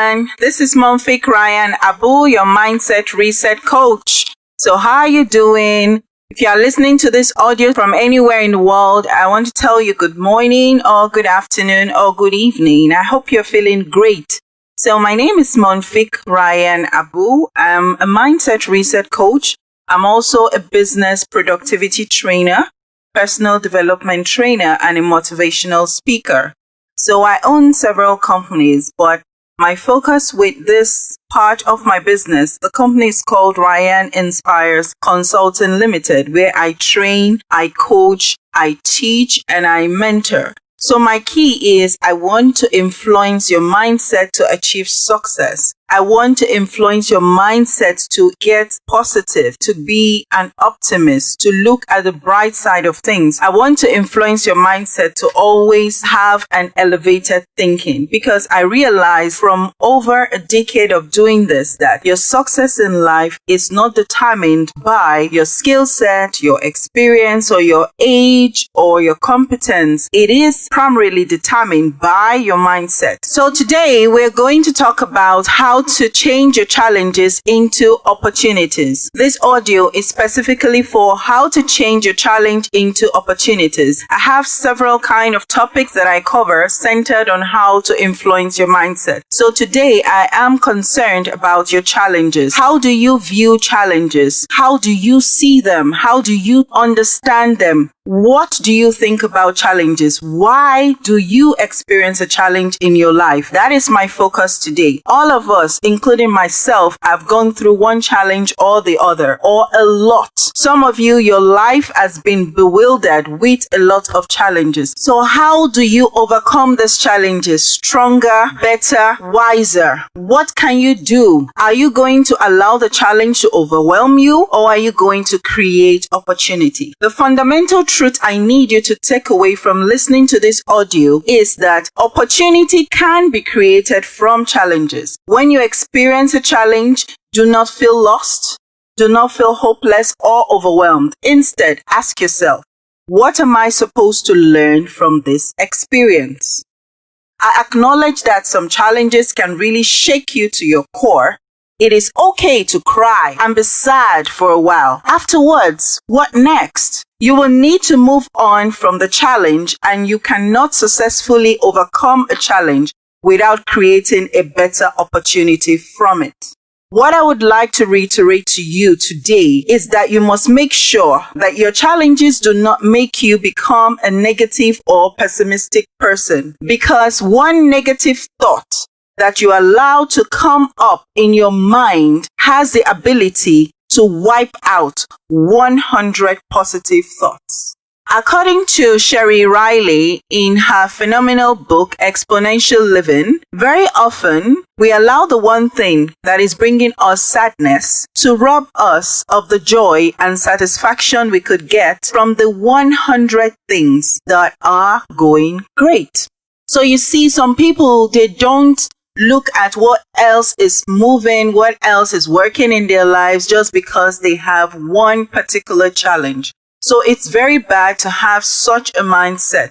everyone. This is Monfik Ryan Abu, your Mindset Reset Coach. So how are you doing? If you are listening to this audio from anywhere in the world, I want to tell you good morning or good afternoon or good evening. I hope you're feeling great. So my name is Monfik Ryan Abu. I'm a Mindset Reset Coach. I'm also a business productivity trainer, personal development trainer, and a motivational speaker. So I own several companies, but my focus with this part of my business, the company is called Ryan Inspires Consulting Limited, where I train, I coach, I teach, and I mentor. So my key is I want to influence your mindset to achieve success. I want to influence your mindset to get positive, to be an optimist, to look at the bright side of things. I want to influence your mindset to always have an elevated thinking, because I realized from over a decade of doing this that your success in life is not determined by your skill set, your experience, or your age, or your competence. It is primarily determined by your mindset. So today we're going to talk about how to change your challenges into opportunities. This audio is specifically for how to change your challenge into opportunities. I have several kind of topics that I cover centered on how to influence your mindset. So today I am concerned about your challenges. How do you view challenges? How do you see them? How do you understand them? What do you think about challenges? Why do you experience a challenge in your life? That is my focus today. All of us, including myself, have gone through one challenge or the other, or a lot. Some of you, your life has been bewildered with a lot of challenges. So how do you overcome these challenges stronger, better, wiser? What can you do? Are you going to allow the challenge to overwhelm you, or are you going to create opportunity? The fundamental truth I need you to take away from listening to this audio is that opportunity can be created from challenges. When you experience a challenge, do not feel lost, do not feel hopeless or overwhelmed. Instead, ask yourself, what am I supposed to learn from this experience? I acknowledge that some challenges can really shake you to your core. It is okay to cry and be sad for a while. Afterwards, what next? You will need to move on from the challenge, and you cannot successfully overcome a challenge without creating a better opportunity from it. What I would like to reiterate to you today is that you must make sure that your challenges do not make you become a negative or pessimistic person, because one negative thought that you allow to come up in your mind has the ability to wipe out 100 positive thoughts. According to Sherry Riley in her phenomenal book, Exponential Living, very often we allow the one thing that is bringing us sadness to rob us of the joy and satisfaction we could get from the 100 things that are going great. So you see, some people, they don't look at what else is moving, what else is working in their lives just because they have one particular challenge. So it's very bad to have such a mindset,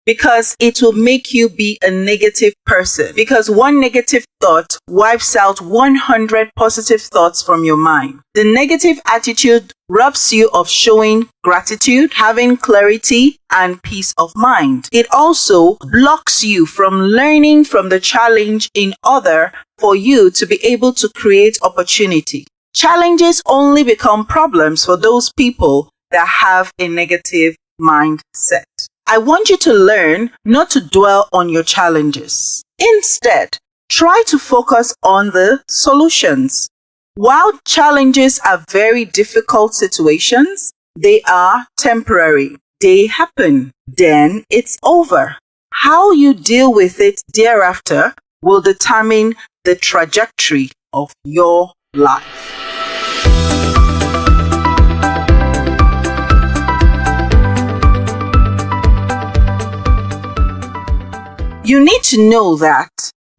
because it will make you be a negative person, because one negative thought wipes out 100 positive thoughts from your mind. The negative attitude robs you of showing gratitude, having clarity, and peace of mind. It also blocks you from learning from the challenge in order for you to be able to create opportunity. Challenges only become problems for those people that have a negative mindset. I want you to learn not to dwell on your challenges. Instead, try to focus on the solutions. While challenges are very difficult situations, they are temporary. They happen, then it's over. How you deal with it thereafter will determine the trajectory of your life. You need to know that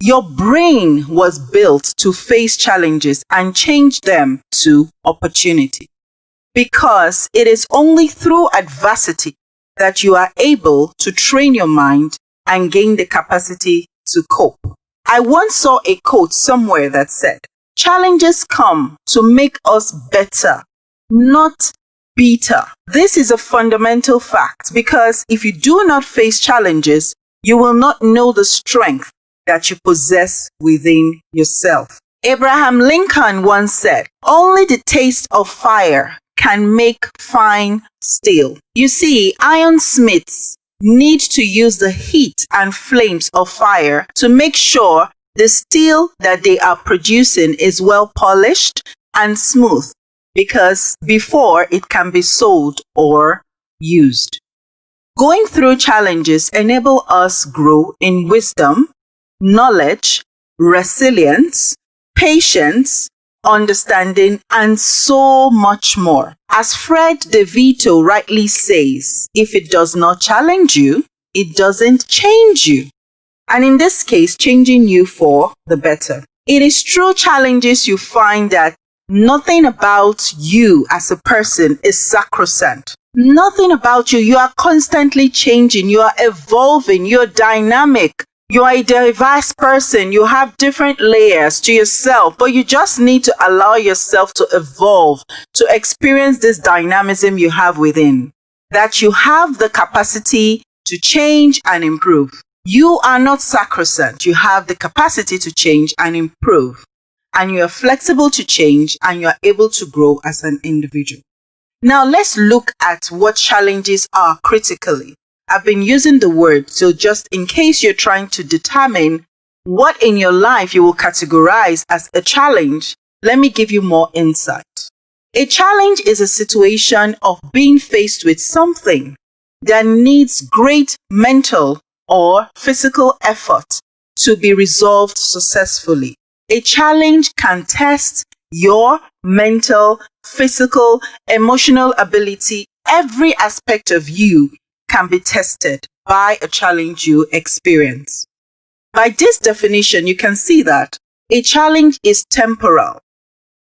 your brain was built to face challenges and change them to opportunity, because it is only through adversity that you are able to train your mind and gain the capacity to cope. I once saw a quote somewhere that said, "Challenges come to make us better, not bitter." This is a fundamental fact because if you do not face challenges, you will not know the strength that you possess within yourself. Abraham Lincoln once said, "Only the taste of fire can make fine steel." You see, ironsmiths need to use the heat and flames of fire to make sure the steel that they are producing is well polished and smooth, because before it can be sold or used. Going through challenges enable us grow in wisdom, knowledge, resilience, patience, understanding, and so much more. As Fred DeVito rightly says, if it does not challenge you, it doesn't change you. And in this case, changing you for the better. It is through challenges you find that nothing about you as a person is sacrosanct. Nothing about you. You are constantly changing. You are evolving. You're dynamic. You are a diverse person. You have different layers to yourself, but you just need to allow yourself to evolve, to experience this dynamism you have within, that you have the capacity to change and improve. You are not sacrosanct. You have the capacity to change and improve, and you are flexible to change, and you are able to grow as an individual. Now let's look at what challenges are critically. I've been using the word, so just in case you're trying to determine what in your life you will categorize as a challenge, let me give you more insight. A challenge is a situation of being faced with something that needs great mental or physical effort to be resolved successfully. A challenge can test your mental, physical, emotional ability. Every aspect of you can be tested by a challenge you experience. By this definition, you can see that a challenge is temporal.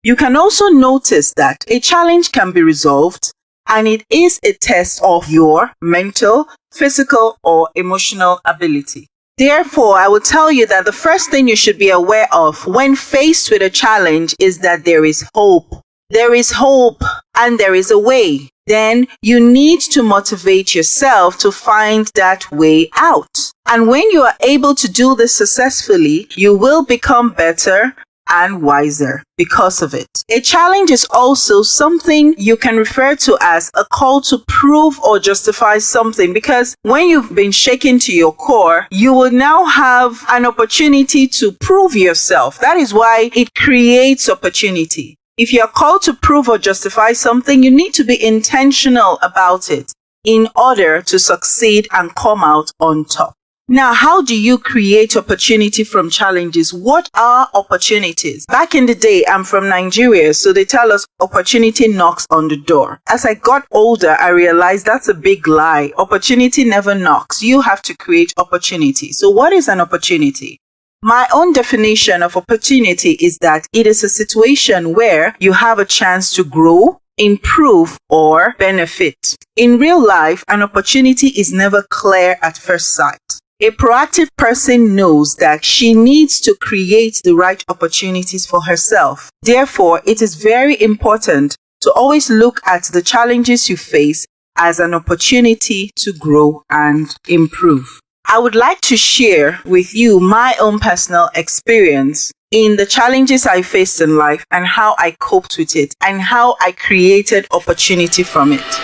You can also notice that a challenge can be resolved, and it is a test of your mental, physical, or emotional ability. Therefore, I will tell you that the first thing you should be aware of when faced with a challenge is that there is hope. There is hope and there is a way. Then you need to motivate yourself to find that way out. And when you are able to do this successfully, you will become better and wiser because of it. A challenge is also something you can refer to as a call to prove or justify something, because when you've been shaken to your core, you will now have an opportunity to prove yourself. That is why it creates opportunity. If you are called to prove or justify something, you need to be intentional about it in order to succeed and come out on top. Now, how do you create opportunity from challenges? What are opportunities? Back in the day, I'm from Nigeria, so they tell us opportunity knocks on the door. As I got older, I realized that's a big lie. Opportunity never knocks. You have to create opportunity. So what is an opportunity? My own definition of opportunity is that it is a situation where you have a chance to grow, improve, or benefit. In real life, an opportunity is never clear at first sight. A proactive person knows that she needs to create the right opportunities for herself. Therefore, it is very important to always look at the challenges you face as an opportunity to grow and improve. I would like to share with you my own personal experience in the challenges I faced in life and how I coped with it and how I created opportunity from it.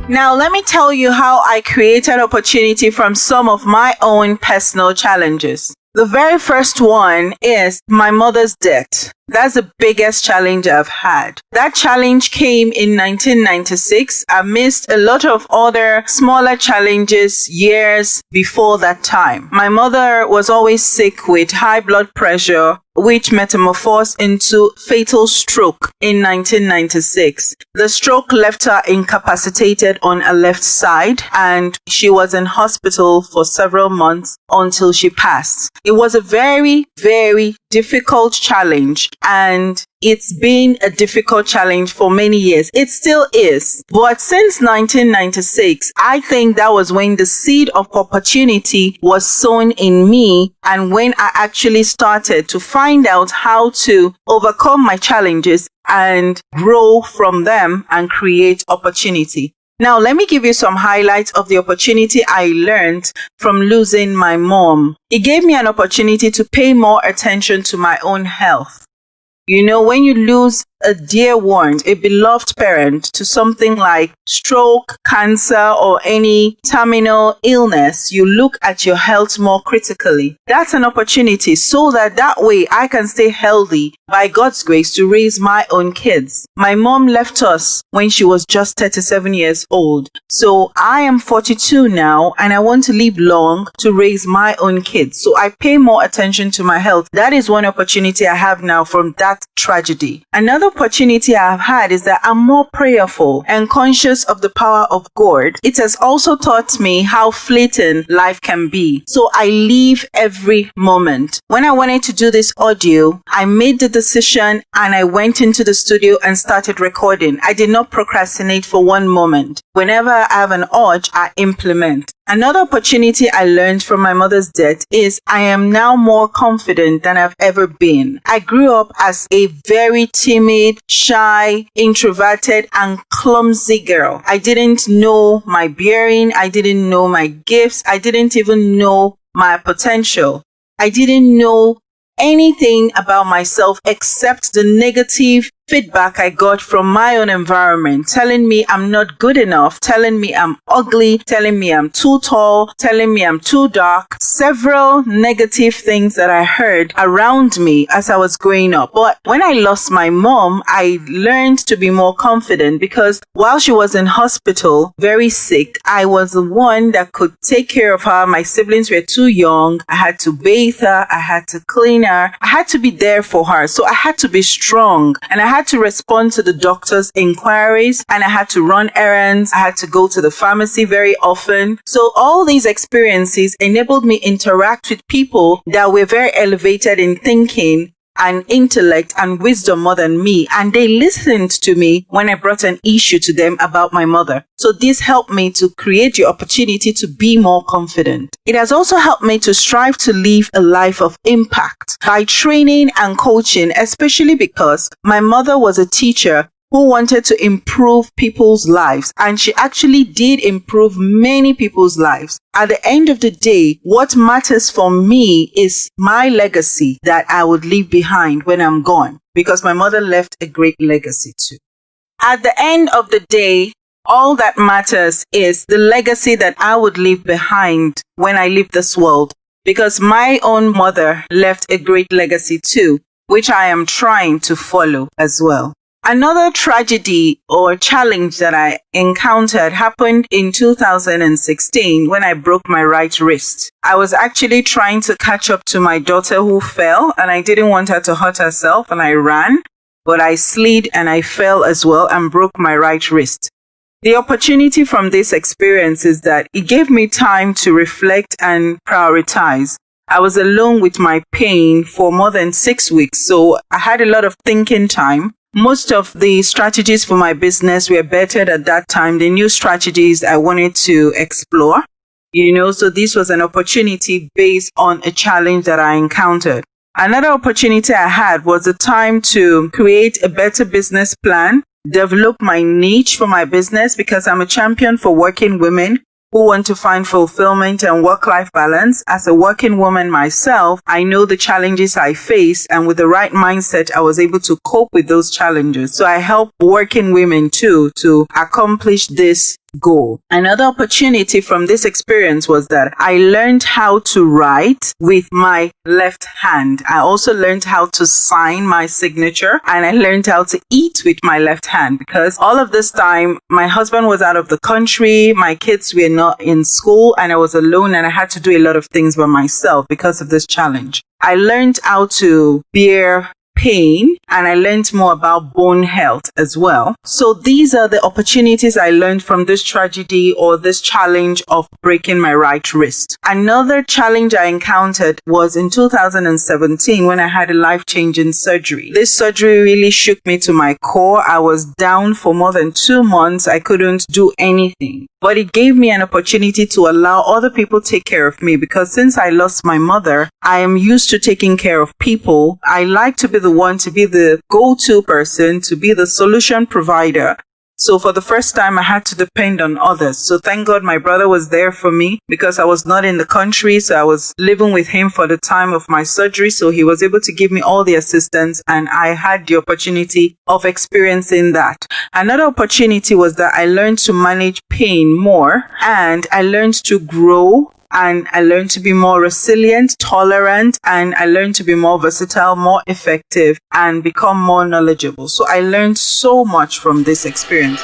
Now, let me tell you how I created opportunity from some of my own personal challenges. The very first one is my mother's death. That's the biggest challenge I've had. That challenge came in 1996 amidst a lot of other smaller challenges years before that time. My mother was always sick with high blood pressure, which metamorphosed into fatal stroke in 1996. The stroke left her incapacitated on her left side, and she was in hospital for several months until she passed. It was a very, very difficult challenge, and it's been a difficult challenge for many years. It still is. But since 1996, I think that was when the seed of opportunity was sown in me, and when I actually started to find out how to overcome my challenges and grow from them and create opportunity. Now, let me give you some highlights of the opportunity I learned from losing my mom. It gave me an opportunity to pay more attention to my own health. You know, when you lose a dear one, a beloved parent, to something like stroke, cancer, or any terminal illness, you look at your health more critically. That's an opportunity so that way I can stay healthy by God's grace to raise my own kids. My mom left us when she was just 37 years old. So I am 42 now, and I want to live long to raise my own kids. So I pay more attention to my health. That is one opportunity I have now from that tragedy. Another opportunity I have had is that I'm more prayerful and conscious of the power of God. It has also taught me how fleeting life can be. So I live every moment. When I wanted to do this audio, I made the decision and I went into the studio and started recording. I did not procrastinate for one moment. Whenever I have an urge, I implement. Another opportunity I learned from my mother's death is I am now more confident than I've ever been. I grew up as a very timid, shy, introverted, and clumsy girl. I didn't know my bearing. I didn't know my gifts. I didn't even know my potential. I didn't know anything about myself except the negative feedback I got from my own environment, telling me I'm not good enough, telling me I'm ugly, telling me I'm too tall, telling me I'm too dark. Several negative things that I heard around me as I was growing up. But when I lost my mom, I learned to be more confident because while she was in hospital, very sick, I was the one that could take care of her. My siblings were too young. I had to bathe her. I had to clean her. I had to be there for her. So I had to be strong, and I had to respond to the doctor's inquiries, and I had to run errands. I had to go to the pharmacy very often. So all these experiences enabled me to interact with people that were very elevated in thinking and intellect and wisdom more than me, and they listened to me when I brought an issue to them about my mother. So this helped me to create the opportunity to be more confident. It has also helped me to strive to live a life of impact by training and coaching, especially because my mother was a teacher who wanted to improve people's lives, and she actually did improve many people's lives. At the end of the day, what matters for me is my legacy that I would leave behind when I'm gone, because my mother left a great legacy too. At the end of the day, all that matters is the legacy that I would leave behind when I leave this world, because my own mother left a great legacy too, which I am trying to follow as well. Another tragedy or challenge that I encountered happened in 2016 when I broke my right wrist. I was actually trying to catch up to my daughter who fell, and I didn't want her to hurt herself, and I ran, but I slid and I fell as well and broke my right wrist. The opportunity from this experience is that it gave me time to reflect and prioritize. I was alone with my pain for more than 6 weeks, so I had a lot of thinking time. Most of the strategies for my business were bettered at that time, the new strategies I wanted to explore, so this was an opportunity based on a challenge that I encountered. Another opportunity I had was the time to create a better business plan, develop my niche for my business, because I'm a champion for working women who want to find fulfillment and work-life balance. As a working woman myself, I know the challenges I face, and with the right mindset, I was able to cope with those challenges. So I help working women too to accomplish this goal. Another opportunity from this experience was that I learned how to write with my left hand. I also learned how to sign my signature, and I learned how to eat with my left hand, because all of this time my husband was out of the country, my kids were not in school, and I was alone, and I had to do a lot of things by myself because of this challenge. I learned how to bear pain, and I learned more about bone health as well. So these are the opportunities I learned from this tragedy or this challenge of breaking my right wrist. Another challenge I encountered was in 2017 when I had a life-changing surgery. This surgery really shook me to my core. I was down for more than 2 months. I couldn't do anything. But it gave me an opportunity to allow other people take care of me, because since I lost my mother, I am used to taking care of people. I like to be the one to be the go-to person, to be the solution provider. So for the first time, I had to depend on others. So thank God my brother was there for me, because I was not in the country. So I was living with him for the time of my surgery. So he was able to give me all the assistance, and I had the opportunity of experiencing that. Another opportunity was that I learned to manage pain more, and I learned to grow, and I learned to be more resilient, tolerant, and I learned to be more versatile, more effective, and become more knowledgeable. So I learned so much from this experience.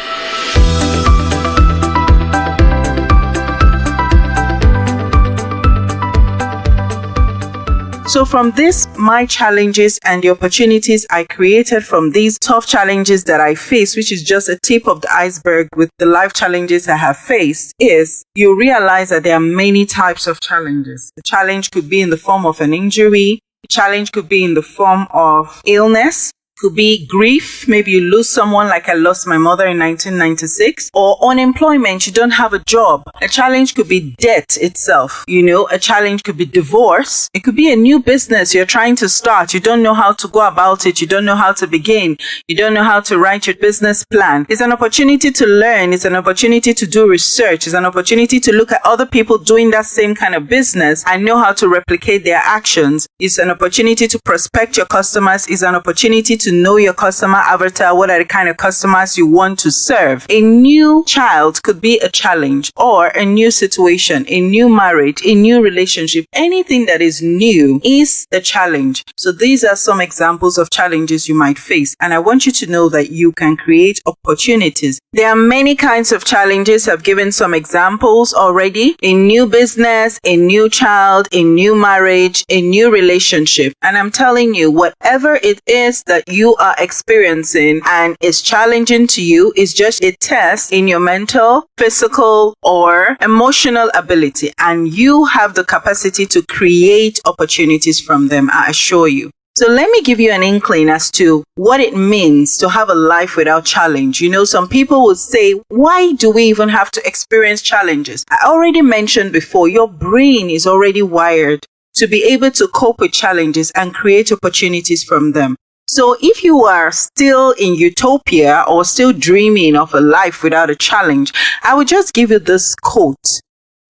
So from this, my challenges and the opportunities I created from these tough challenges that I faced, which is just a tip of the iceberg with the life challenges I have faced, is you realize that there are many types of challenges. The challenge could be in the form of an injury. The challenge could be in the form of illness. Could be grief. Maybe you lose someone, like I lost my mother in 1996, or unemployment. You don't have a job. A challenge could be debt itself. A challenge could be divorce. It could be a new business you're trying to start. You don't know how to go about it. You don't know how to begin. You don't know how to write your business plan. It's an opportunity to learn. It's an opportunity to do research. It's an opportunity to look at other people doing that same kind of business and know how to replicate their actions. It's an opportunity to prospect your customers. It's an opportunity to know your customer avatar. What are the kind of customers you want to serve? A new child could be a challenge, or a new situation, a new marriage, a new relationship. Anything that is new is a challenge. So these are some examples of challenges you might face. And I want you to know that you can create opportunities. There are many kinds of challenges. I've given some examples already. A new business, a new child, a new marriage, a new relationship. And I'm telling you, whatever it is that you are experiencing and is challenging to you is just a test in your mental, physical, or emotional ability. And you have the capacity to create opportunities from them, I assure you. So let me give you an inkling as to what it means to have a life without challenge. Some people will say, why do we even have to experience challenges? I already mentioned before, your brain is already wired to be able to cope with challenges and create opportunities from them. So if you are still in utopia or still dreaming of a life without a challenge, I would just give you this quote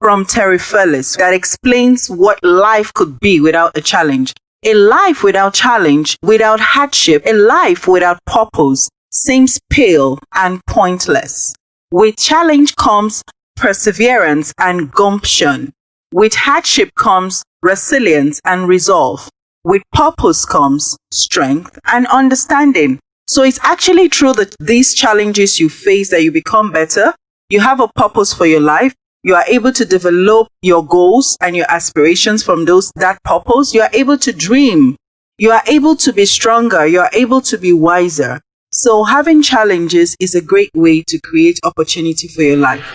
from Terry Fellis that explains what life could be without a challenge. A life without challenge, without hardship, a life without purpose seems pale and pointless. With challenge comes perseverance and gumption. With hardship comes resilience and resolve. With purpose comes strength and understanding. So it's actually true that these challenges you face, that you become better. You have a purpose for your life. You are able to develop your goals and your aspirations from that purpose. You are able to dream. You are able to be stronger. You are able to be wiser. So having challenges is a great way to create opportunity for your life.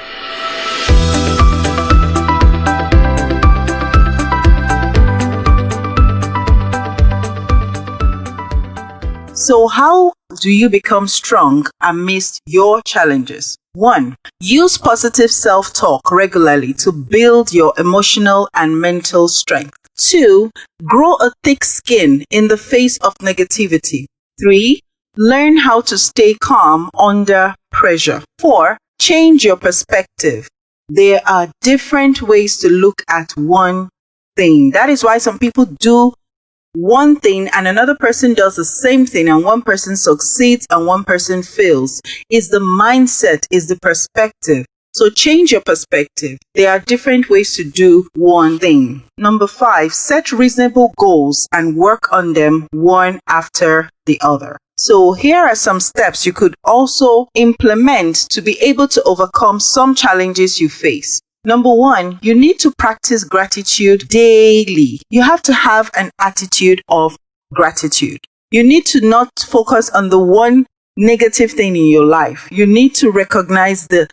So how do you become strong amidst your challenges? 1. Use positive self-talk regularly to build your emotional and mental strength. 2. Grow a thick skin in the face of negativity. 3. Learn how to stay calm under pressure. 4. Change your perspective. There are different ways to look at one thing. That is why some people do one thing and another person does the same thing, and one person succeeds and one person fails. It's the mindset, is the perspective. So change your perspective. There are different ways to do one thing. Number 5, set reasonable goals and work on them one after the other. So here are some steps you could also implement to be able to overcome some challenges you face. Number 1, you need to practice gratitude daily. You have to have an attitude of gratitude. You need to not focus on the one negative thing in your life. You need to recognize the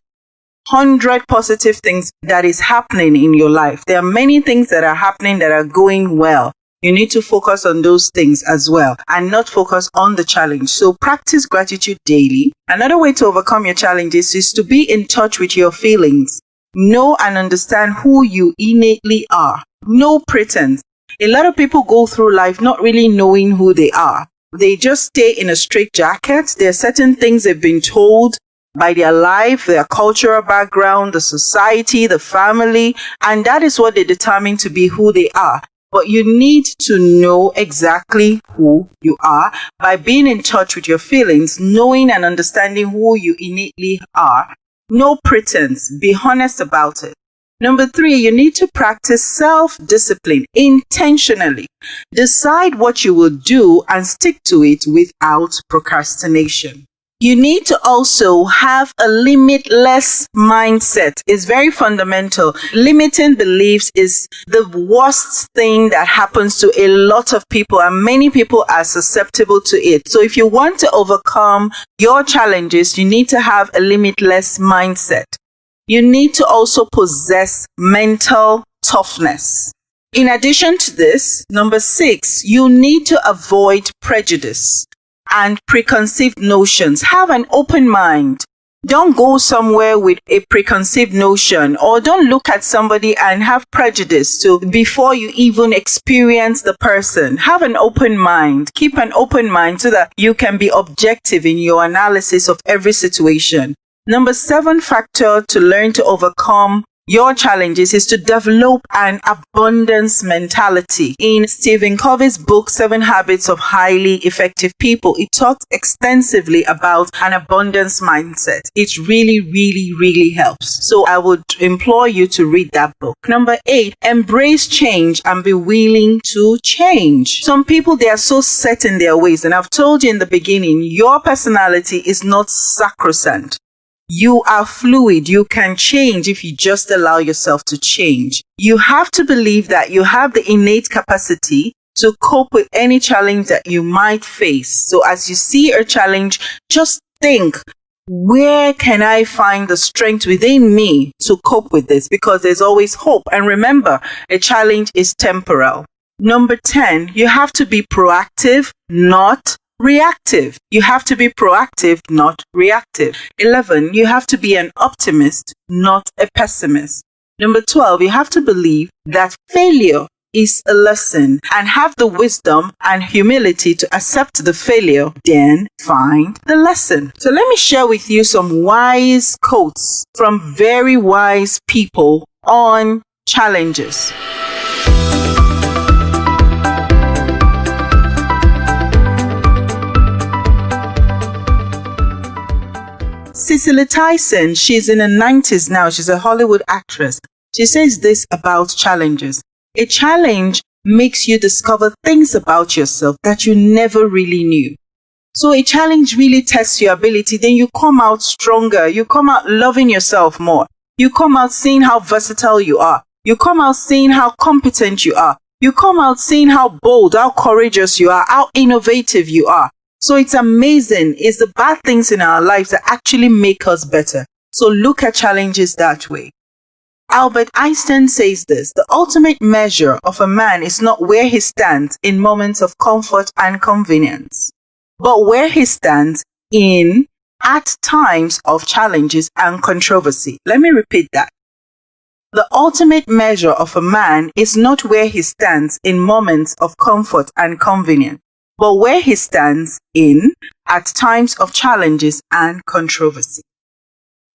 100 positive things that is happening in your life. There are many things that are happening that are going well. You need to focus on those things as well and not focus on the challenge. So practice gratitude daily. Another way to overcome your challenges is to be in touch with your feelings. Know and understand who you innately are. No pretense. A lot of people go through life not really knowing who they are. They just stay in a straitjacket. There are certain things they've been told by their life, their cultural background, the society, the family, and that is what they determine to be who they are. But you need to know exactly who you are by being in touch with your feelings, knowing and understanding who you innately are. No pretense. Be honest about it. Number 3, you need to practice self-discipline intentionally. Decide what you will do and stick to it without procrastination. You need to also have a limitless mindset. It's very fundamental. Limiting beliefs is the worst thing that happens to a lot of people, and many people are susceptible to it. So if you want to overcome your challenges, you need to have a limitless mindset. You need to also possess mental toughness. In addition to this, number 6, you need to avoid prejudice and preconceived notions. Have an open mind. Don't go somewhere with a preconceived notion, or don't look at somebody and have prejudice before you even experience the person. Have an open mind. Keep an open mind so that you can be objective in your analysis of every situation. Number 7 factor to learn to overcome your challenges is to develop an abundance mentality. In Stephen Covey's book, 7 Habits of Highly Effective People, it talks extensively about an abundance mindset. It really, really, really helps. So I would implore you to read that book. Number 8, embrace change and be willing to change. Some people, they are so set in their ways. And I've told you in the beginning, your personality is not sacrosanct. You are fluid. You can change if you just allow yourself to change. You have to believe that you have the innate capacity to cope with any challenge that you might face. So as you see a challenge, just think, where can I find the strength within me to cope with this? Because there's always hope. And remember, a challenge is temporal. Number 10, you have to be proactive, not reactive. You have to be proactive, not reactive. 11, you have to be an optimist, not a pessimist. Number 12, you have to believe that failure is a lesson and have the wisdom and humility to accept the failure, then find the lesson. So let me share with you some wise quotes from very wise people on challenges. Cicely Tyson, she's in her 90s now. She's a Hollywood actress. She says this about challenges. A challenge makes you discover things about yourself that you never really knew. So a challenge really tests your ability. Then you come out stronger. You come out loving yourself more. You come out seeing how versatile you are. You come out seeing how competent you are. You come out seeing how bold, how courageous you are, how innovative you are. So it's amazing. It's the bad things in our lives that actually make us better. So look at challenges that way. Albert Einstein says this: the ultimate measure of a man is not where he stands in moments of comfort and convenience, but where he stands at times of challenges and controversy. Let me repeat that. The ultimate measure of a man is not where he stands in moments of comfort and convenience, but where he stands at times of challenges and controversy.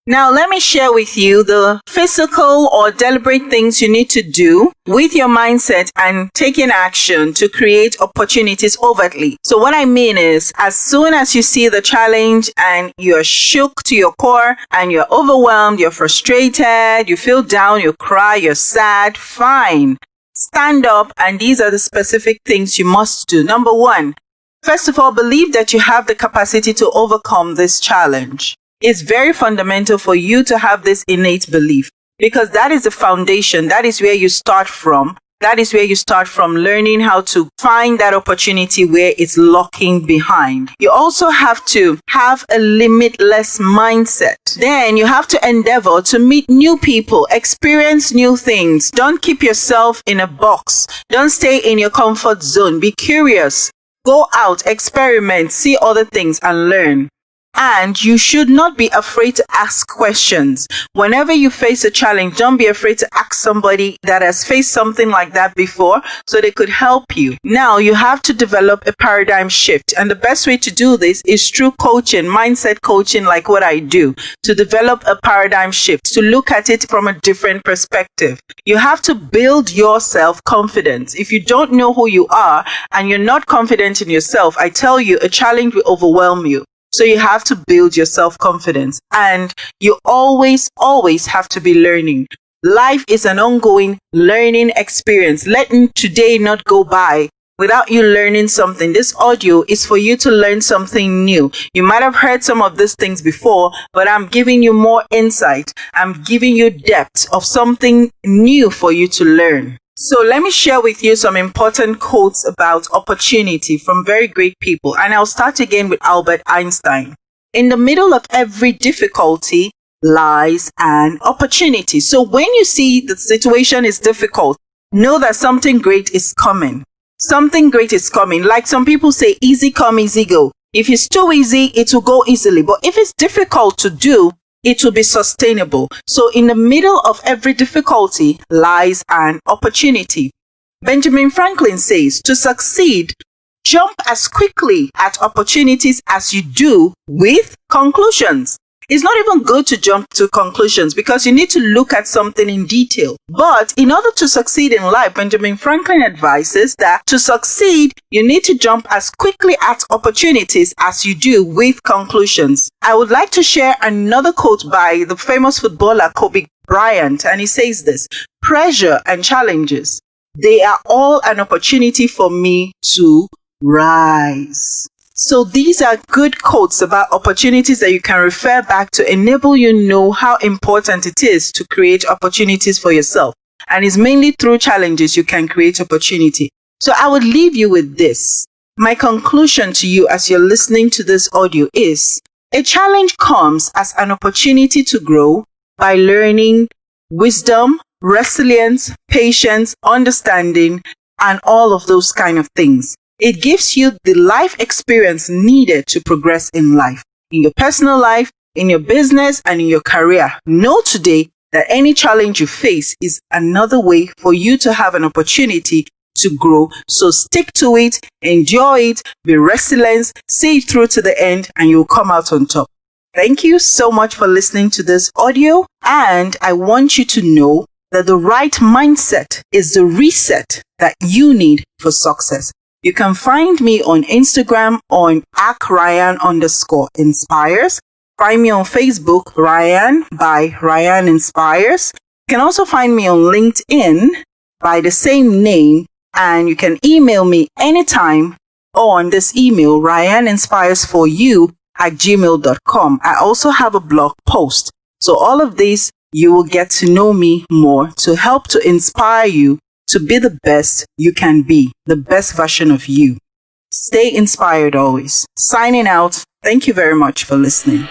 Now, let me share with you the physical or deliberate things you need to do with your mindset and taking action to create opportunities overtly. So what I mean is, as soon as you see the challenge and you're shook to your core and you're overwhelmed, you're frustrated, you feel down, you cry, you're sad, fine. Stand up, and these are the specific things you must do. Number 1, first of all, believe that you have the capacity to overcome this challenge. It's very fundamental for you to have this innate belief, because that is the foundation. That is where you start from. That is where you start from, learning how to find that opportunity where it's lurking behind. You also have to have a limitless mindset. Then you have to endeavor to meet new people, experience new things. Don't keep yourself in a box. Don't stay in your comfort zone. Be curious. Go out, experiment, see other things and learn. And you should not be afraid to ask questions. Whenever you face a challenge, don't be afraid to ask somebody that has faced something like that before so they could help you. Now, you have to develop a paradigm shift. And the best way to do this is through coaching, mindset coaching, like what I do, to develop a paradigm shift, to look at it from a different perspective. You have to build your self-confidence. If you don't know who you are and you're not confident in yourself, I tell you, a challenge will overwhelm you. So you have to build your self-confidence, and you always have to be learning. Life is an ongoing learning experience. Letting today not go by without you learning something. This audio is for you to learn something new. You might have heard some of these things before, but I'm giving you more insight. I'm giving you depth of something new for you to learn. So let me share with you some important quotes about opportunity from very great people. And I'll start again with Albert Einstein. In the middle of every difficulty lies an opportunity. So when you see the situation is difficult, know that something great is coming. Something great is coming. Like some people say, easy come, easy go. If it's too easy, it will go easily. But if it's difficult to do, it will be sustainable. So in the middle of every difficulty lies an opportunity. Benjamin Franklin says, to succeed, jump as quickly at opportunities as you do with conclusions. It's not even good to jump to conclusions because you need to look at something in detail. But in order to succeed in life, Benjamin Franklin advises that to succeed, you need to jump as quickly at opportunities as you do with conclusions. I would like to share another quote by the famous footballer Kobe Bryant, and he says this: pressure and challenges, they are all an opportunity for me to rise. So these are good quotes about opportunities that you can refer back to enable you know how important it is to create opportunities for yourself. And it's mainly through challenges you can create opportunity. So I would leave you with this. My conclusion to you as you're listening to this audio is, a challenge comes as an opportunity to grow by learning wisdom, resilience, patience, understanding, and all of those kind of things. It gives you the life experience needed to progress in life, in your personal life, in your business, and in your career. Know today that any challenge you face is another way for you to have an opportunity to grow. So stick to it, enjoy it, be resilient, see it through to the end, and you'll come out on top. Thank you so much for listening to this audio. And I want you to know that the right mindset is the reset that you need for success. You can find me on Instagram on @Ryan_inspires. Find me on Facebook, Ryan by Ryan Inspires. You can also find me on LinkedIn by the same name, and you can email me anytime on this email, ryaninspiresforyou@gmail.com. I also have a blog post. So all of this, you will get to know me more to help to inspire you to be the best you can be, the best version of you. Stay inspired always. Signing out. Thank you very much for listening.